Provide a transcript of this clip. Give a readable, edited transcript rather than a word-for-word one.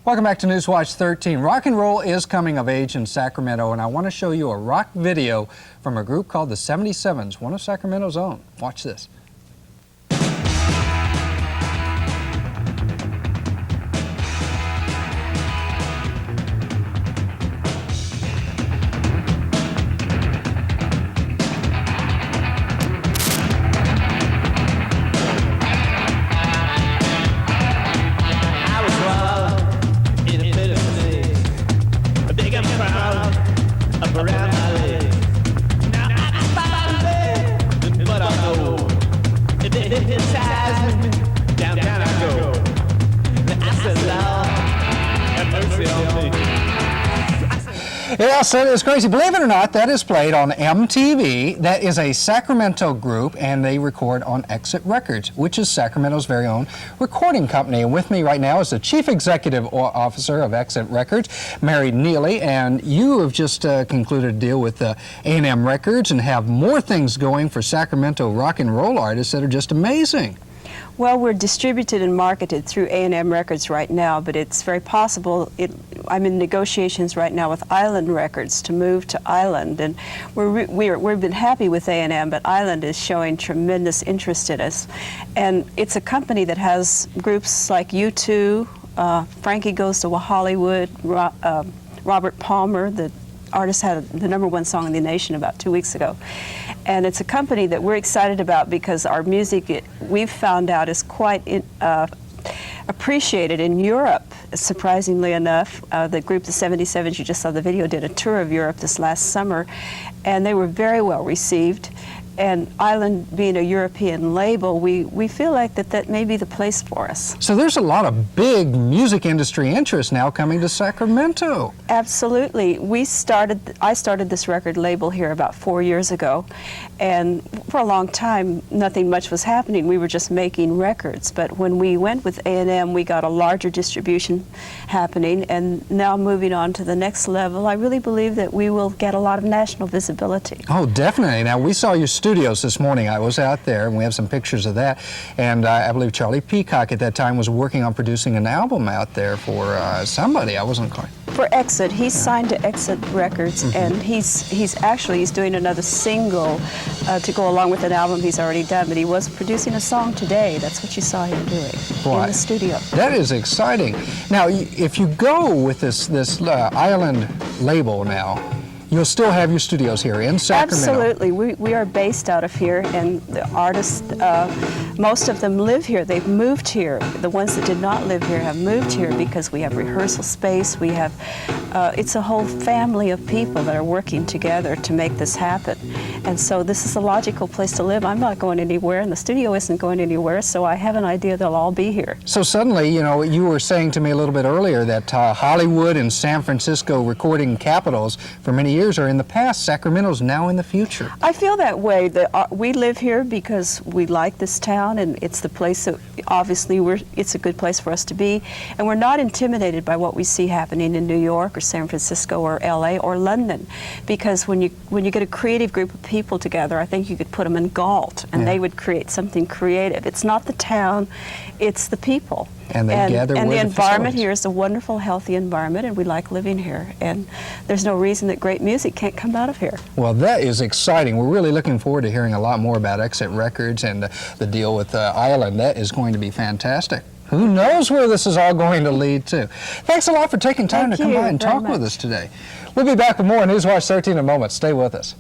Welcome back to Newswatch 13. Rock and roll is coming of age in Sacramento, and I want to show you a rock video from a group called the 77s, one of Sacramento's own. Watch this. Around my leg. Now I'm fighting, but I know if they hypnotize me, down I go. I said, Lord, have mercy on me. Yes, it is crazy. Believe it or not, that is played on MTV. That is a Sacramento group, and they record on Exit Records, which is Sacramento's very own recording company. And with me right now is the Chief Executive Officer of Exit Records, Mary Neely, and you have just concluded a deal with A&M Records and have more things going for Sacramento rock and roll artists that are just amazing. Well, we're distributed and marketed through A&M Records right now, but it's very possible. I'm in negotiations right now with Island Records to move to Island, and we've been happy with A&M, but Island is showing tremendous interest in us. And it's a company that has groups like U2, Frankie Goes to Hollywood, Robert Palmer, the artist had the #1 song in the nation about 2 weeks ago. And it's a company that we're excited about because our music, we've found out, is quite appreciated in Europe, surprisingly enough. The group, the 77s, you just saw the video, did a tour of Europe this last summer, and they were very well received. And Island being a European label, we feel like that may be the place for us. So there's a lot of big music industry interest now coming to Sacramento. Absolutely. I started this record label here about 4 years ago, and for a long time nothing much was happening. We were just making records, but when we went with A&M, we got a larger distribution happening, and now moving on to the next level, I really believe that we will get a lot of national visibility. Oh, definitely. Now, we saw your studios this morning. I was out there, and we have some pictures of that, and I believe Charlie Peacock at that time was working on producing an album out there for somebody. I wasn't quite... For Exit. He's signed to Exit Records, and he's doing another single to go along with an album he's already done, but he was producing a song today. That's what you saw him doing in the studio. That is exciting. Now, if you go with this Island label now, you'll still have your studios here in Sacramento. Absolutely. We are based out of here, and the artists, most of them live here. They've moved here. The ones that did not live here have moved here because we have rehearsal space. We have, it's a whole family of people that are working together to make this happen. And so this is a logical place to live. I'm not going anywhere, and the studio isn't going anywhere, so I have an idea they'll all be here. So suddenly, you know, you were saying to me a little bit earlier that Hollywood and San Francisco recording capitals for many years are in the past. Sacramento's now in the future. I feel that way. We live here because we like this town, and it's the place that obviously it's a good place for us to be, and we're not intimidated by what we see happening in New York or San Francisco or LA or London, because when you get a creative group of people together, I think you could put them in Galt and they would create something creative. It's not the town, it's the people. And they gather and the environment facilities. Here is a wonderful, healthy environment, and we like living here. And there's no reason that great music can't come out of here. Well, that is exciting. We're really looking forward to hearing a lot more about Exit Records and the deal with Island. That is going to be fantastic. Who knows where this is all going to lead to? Thanks a lot for taking time to come by and talk with us today. We'll be back with more Newswatch 13 in a moment. Stay with us.